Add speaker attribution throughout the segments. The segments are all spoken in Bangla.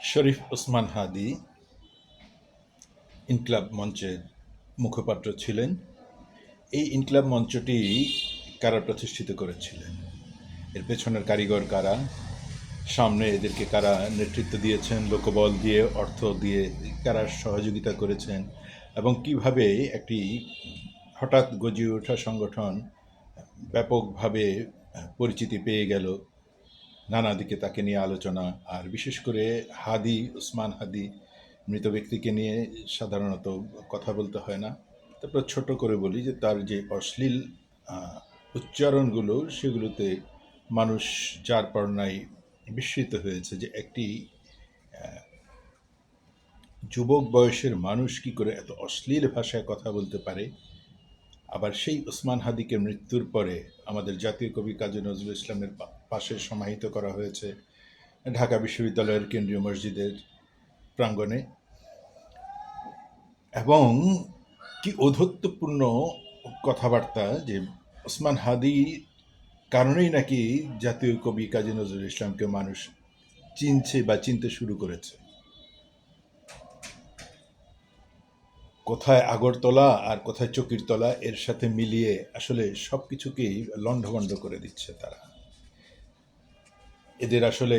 Speaker 1: শরীফ ওসমান হাদি ইনকিলাব মঞ্চের মুখপাত্র ছিলেন। এই ইনকিলাব মঞ্চটি কারা প্রতিষ্ঠিত করেছিলেন, এর পেছনের কারিগর কারা, সামনে এদেরকে কারা নেতৃত্ব দিয়েছেন, লোকবল দিয়ে, অর্থ দিয়ে কারা সহযোগিতা করেছেন, এবং কিভাবে একটি হঠাৎ গজিয়ে ওঠা সংগঠন ব্যাপকভাবে পরিচিতি পেয়ে গেল, নানা দিকে তাকে নিয়ে আলোচনা। আর বিশেষ করে হাদি, ওসমান হাদি মৃত ব্যক্তিকে নিয়ে সাধারণত কথা বলতে হয় না। তারপর ছোট করে বলি যে তার যে অশ্লীল উচ্চারণগুলো, সেগুলোতে মানুষ যার পর নাই বিস্মিত হয়েছে যে একটি যুবক বয়সের মানুষ কি করে এত অশ্লীল ভাষায় কথা বলতে পারে। আবার সেই ওসমান হাদিকে মৃত্যুর পরে আমাদের জাতীয় কবি কাজী নজরুল ইসলামের পাশে সমাহিত করা হয়েছে ঢাকা বিশ্ববিদ্যালয়ের কেন্দ্রীয় মসজিদের প্রাঙ্গণে। এবং কি ঔদ্ধত্যপূর্ণ কথাবার্তা যে ওসমান হাদি কারণেই নাকি জাতীয় কবি কাজী নজরুল ইসলামকে মানুষ চিনছে বা চিনতে শুরু করেছে। কোথায় আগরতলা আর কোথায় চকিরতলা এর সাথে মিলিয়ে আসলে সব কিছুকেই লণ্ডভণ্ড করে দিচ্ছে তারা। এদের আসলে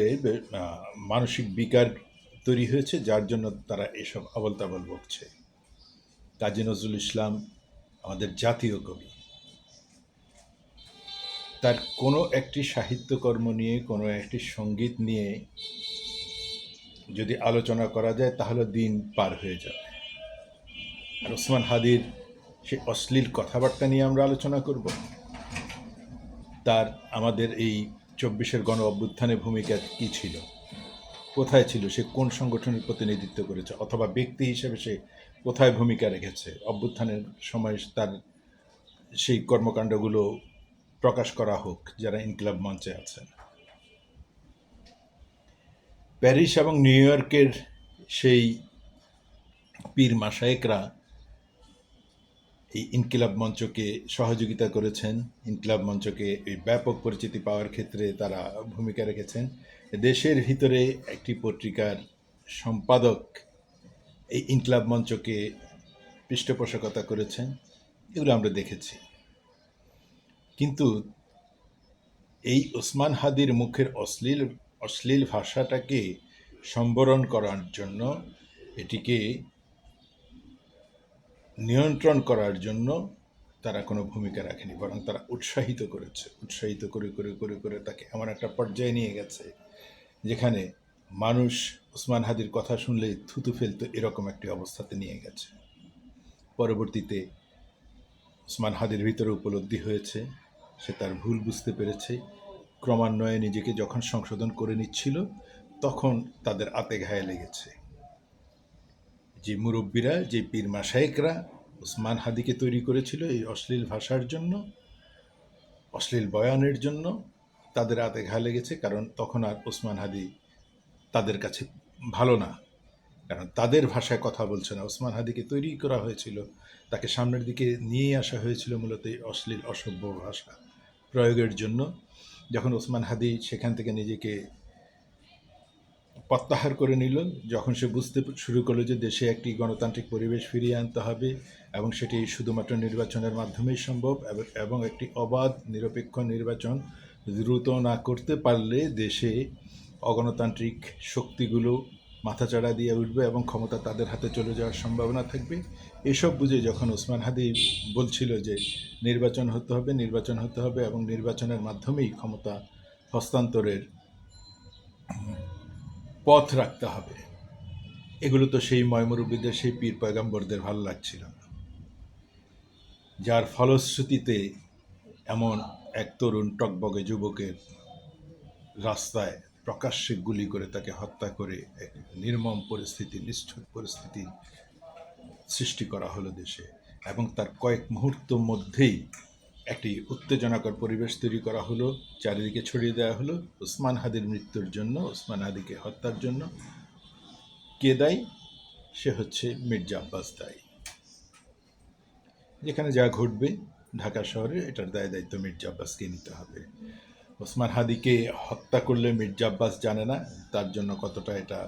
Speaker 1: মানসিক বিকার তৈরি হয়েছে, যার জন্য তারা এসব আবল তাবল বকছে। কাজী নজরুল ইসলাম আমাদের জাতীয় কবি, তার কোনো একটি সাহিত্যকর্ম নিয়ে, কোনো একটি সঙ্গীত নিয়ে যদি আলোচনা করা যায় তাহলে দিন পার হয়ে যাবে। আর ওসমান হাদির সে অশ্লীল কথাবার্তা নিয়ে আমরা আলোচনা করব? তার আমাদের এই ২৪-এর গণ অভ্যুত্থানে ভূমিকা কী ছিল, কোথায় ছিল, সে কোন সংগঠনের প্রতিনিধিত্ব করেছে, অথবা ব্যক্তি হিসেবে সে কোথায় ভূমিকা রেখেছে, অভ্যুত্থানের সময় তার সেই কর্মকাণ্ডগুলো প্রকাশ করা হোক যারা ইনকিলাব মঞ্চে আছেন। প্যারিস এবং নিউ ইয়র্কের সেই পীর মাশায়েকরা এই ইনকিলাব মঞ্চকে সহযোগিতা করেছেন, ইনকিলাব মঞ্চকে এই ব্যাপক পরিচিতি পাওয়ার ক্ষেত্রে তারা ভূমিকা রেখেছেন। দেশের ভিতরে একটি পত্রিকার সম্পাদক এই ইনকিলাব মঞ্চকে পৃষ্ঠপোষকতা করেছেন, এগুলো আমরা দেখেছি। কিন্তু এই ওসমান হাদির মুখের অশ্লীল ভাষাটাকে সম্বরণ করার জন্য, এটিকে নিয়ন্ত্রণ করার জন্য তারা কোনো ভূমিকা রাখেনি, বরং তারা উৎসাহিত করেছে। উৎসাহিত করে করে করে করে তাকে এমন একটা পর্যায়ে নিয়ে গেছে যেখানে মানুষ ওসমান হাদির কথা শুনলেই থুতু ফেলতো, এরকম একটি অবস্থাতে নিয়ে গেছে। পরবর্তীতে ওসমান হাদির ভিতরে উপলব্ধি হয়েছে, সে তার ভুল বুঝতে পেরেছে। ক্রমান্বয়ে নিজেকে যখন সংশোধন করে নিচ্ছিল, তখন তাদের আতে ঘায়ে লেগেছে। যে মুরব্বীরা, যে পীর মাশায়েকরা ওসমান হাদিকে তৈরি করেছিল এই অশ্লীল ভাষার জন্য, অশ্লীল বয়ানের জন্য, তাদের আতে ঘা লেগেছে। কারণ তখন আর ওসমান হাদি তাদের কাছে ভালো না, কারণ তাদের ভাষায় কথা বলছে না। ওসমান হাদিকে তৈরি করা হয়েছিল, তাকে সামনের দিকে নিয়ে আসা হয়েছিল মূলত এই অশ্লীল অসভ্য ভাষা প্রয়োগের জন্য। যখন ওসমান হাদি সেখান থেকে নিজেকে প্রত্যাহার করে নিল, যখন সে বুঝতে শুরু করলো যে দেশে একটি গণতান্ত্রিক পরিবেশ ফিরিয়ে আনতে হবে এবং সেটি শুধুমাত্র নির্বাচনের মাধ্যমেই সম্ভব, এবং একটি অবাধ নিরপেক্ষ নির্বাচন দ্রুত না করতে পারলে দেশে অগণতান্ত্রিক শক্তিগুলো মাথাচাড়া দিয়ে উঠবে এবং ক্ষমতা তাদের হাতে চলে যাওয়ার সম্ভাবনা থাকবে, এসব বুঝে যখন ওসমান হাদি বলছিল যে নির্বাচন হতে হবে, নির্বাচন হতে হবে এবং নির্বাচনের মাধ্যমেই ক্ষমতা হস্তান্তরের পথ রাখতে হবে, এগুলো তো সেই ময়মুরব্বীদের, সেই পীর পয়গাম্বরদের ভালো লাগছিল না। যার ফলশ্রুতিতে এমন এক তরুণ টকবগে যুবকের রাস্তায় প্রকাশ্যে গুলি করে তাকে হত্যা করে এক নির্মম পরিস্থিতি, নিষ্ঠুর পরিস্থিতি সৃষ্টি করা হলো দেশে। এবং তার কয়েক মুহূর্ত মধ্যেই একটি উত্তেজনাকর পরিবেশ তৈরি করা হলো, চারিদিকে ছড়িয়ে দেওয়া হলো ওসমান হাদির মৃত্যুর জন্য, ওসমান হাদিকে হত্যার জন্য কে দায়ী? সে হচ্ছে মির্জা আব্বাস দায়ী। যেখানে যা ঘটবে ঢাকা শহরে, এটার দায় দায়িত্ব মির্জা আব্বাসকে নিতে হবে। ওসমান হাদিকে হত্যা করলে মির্জা আব্বাস জানে না তার জন্য কতটা এটা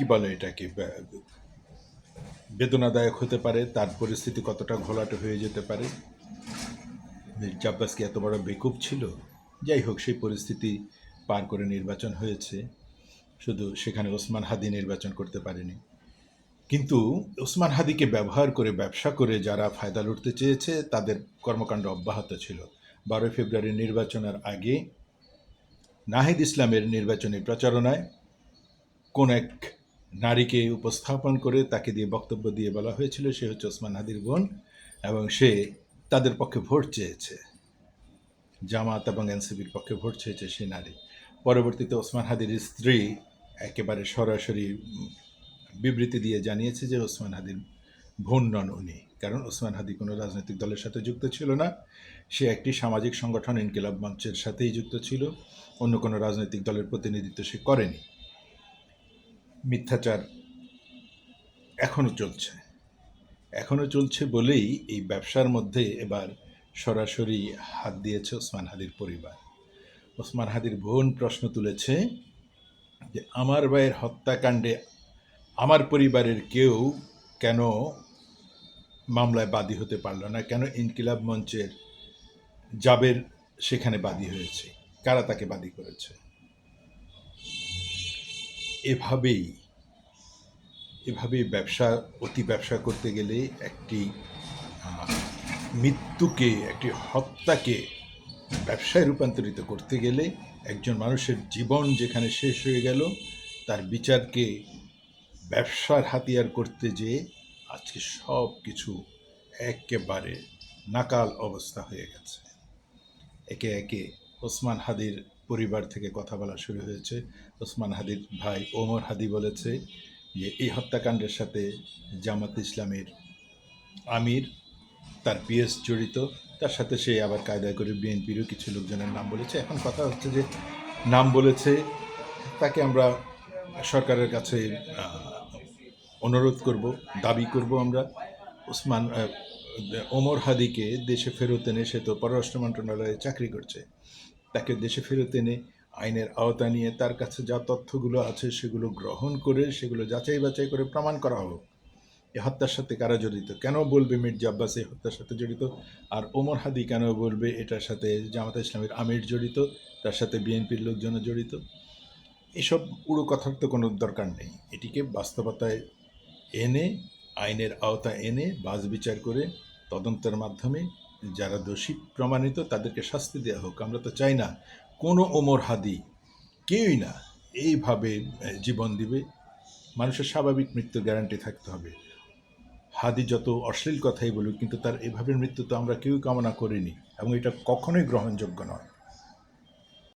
Speaker 1: কি বলে এটাকে, বেদনাদায়ক হতে পারে, তার পরিস্থিতি কতটা ঘোলাটে হয়ে যেতে পারে। মির্জা আব্বাস কি এত বড় বেকুব ছিল? যাই হোক, সেই পরিস্থিতি পার করে নির্বাচন হয়েছে। শুধু সেখানে ওসমান হাদি নির্বাচন করতে পারেনি। কিন্তু ওসমান হাদিকে ব্যবহার করে ব্যবসা করে যারা ফায়দা লুটতে চেয়েছে তাদের কর্মকাণ্ড অব্যাহত ছিল। 12 ফেব্রুয়ারি নির্বাচনের আগে নাহিদ ইসলামের নির্বাচনী প্রচারণায় কোন এক নারীকে উপস্থাপন করে তাকে দিয়ে বক্তব্য দিয়ে বলা হয়েছিল সে হচ্ছে ওসমান হাদির বোন এবং সে তাদের পক্ষে ভোট চেয়েছে, জামাত এবং এনসিপির পক্ষে ভোট চেয়েছে সেই নারী। পরবর্তীতে ওসমান হাদির স্ত্রী একেবারে সরাসরি বিবৃতি দিয়ে জানিয়েছে যে ওসমান হাদির বোন নন উনি, কারণ ওসমান হাদি কোনো রাজনৈতিক দলের সাথে যুক্ত ছিল না। সে একটি সামাজিক সংগঠন ইনকিলাব মঞ্চের সাথেই যুক্ত ছিল, অন্য কোনো রাজনৈতিক দলের প্রতিনিধিত্ব সে করেনি। মিথ্যাচার এখনও চলছে বলেই এই ব্যবসার মধ্যে এবার সরাসরি হাত দিয়েছে ওসমান হাদির পরিবার। ওসমান হাদির বোন প্রশ্ন তুলেছে যে আমার ভাইয়ের হত্যাকাণ্ডে আমার পরিবারের কেউ কেন মামলায় বাদী হতে পারল না, কেন ইনকিলাব মঞ্চের জাবের সেখানে বাদী হয়েছে, কারা তাকে বাদী করেছে। এভাবেই অতি ব্যবসা করতে গেলে একটি মৃত্যুকে, একটি হত্যাকে ব্যবসায় রূপান্তরিত করতে গেলে একজন মানুষের জীবন যেখানে শেষ হয়ে গেল তার বিচারকে ব্যবসার হাতিয়ার করতে যেয়ে আজকে সব কিছু একেবারে নাকাল অবস্থা হয়ে গেছে। একে একে ওসমান হাদির পরিবার থেকে কথা বলা শুরু হয়েছে। ওসমান হাদির ভাই ওমর হাদি বলেছে যে এই হত্যাকাণ্ডের সাথে জামাত ইসলামের আমির, তার পিএস জড়িত, তার সাথে সে আবার কায়দা করে বিএনপিরও কিছু লোকজনের নাম বলেছে। এখন কথা হচ্ছে যে নাম বলেছে তাকে আমরা সরকারের কাছে অনুরোধ করব, দাবি করব আমরা ওমর হাদিকে দেশে ফেরত এনে, সে তো পররাষ্ট্র মন্ত্রণালয়ে চাকরি করছে, তাকে দেশে ফেরত এনে আইনের আওতা নিয়ে তার কাছে যা তথ্যগুলো আছে সেগুলো গ্রহণ করে সেগুলো যাচাই বাছাই করে প্রমাণ করা হোক এ হত্যার সাথে কারা জড়িত। কেন বলবে মির্জা আব্বাস এই হত্যার সাথে জড়িত, আর ওমর হাদি কেন বলবে এটার সাথে জামাত ইসলামের আমির জড়িত, তার সাথে বিএনপির লোকজনও জড়িত। এসব পুরো কথার তো কোনো দরকার নেই। এটিকে বাস্তবতায় এনে, আইনের আওতা এনে, বাজ বিচার করে তদন্তের মাধ্যমে যারা দোষী প্রমাণিত তাদেরকে শাস্তি দেওয়া হোক। আমরা তো চাই না কোনো ওমর হাদি, কেউই না এইভাবে জীবন দিবে। মানুষের স্বাভাবিক মৃত্যুর গ্যারান্টি থাকতে হবে। হাদি যত অশ্লীল কথাই বলুক, কিন্তু তার এভাবে মৃত্যু তো আমরা কেউ কামনা করিনি এবং এটা কখনোই গ্রহণযোগ্য নয়।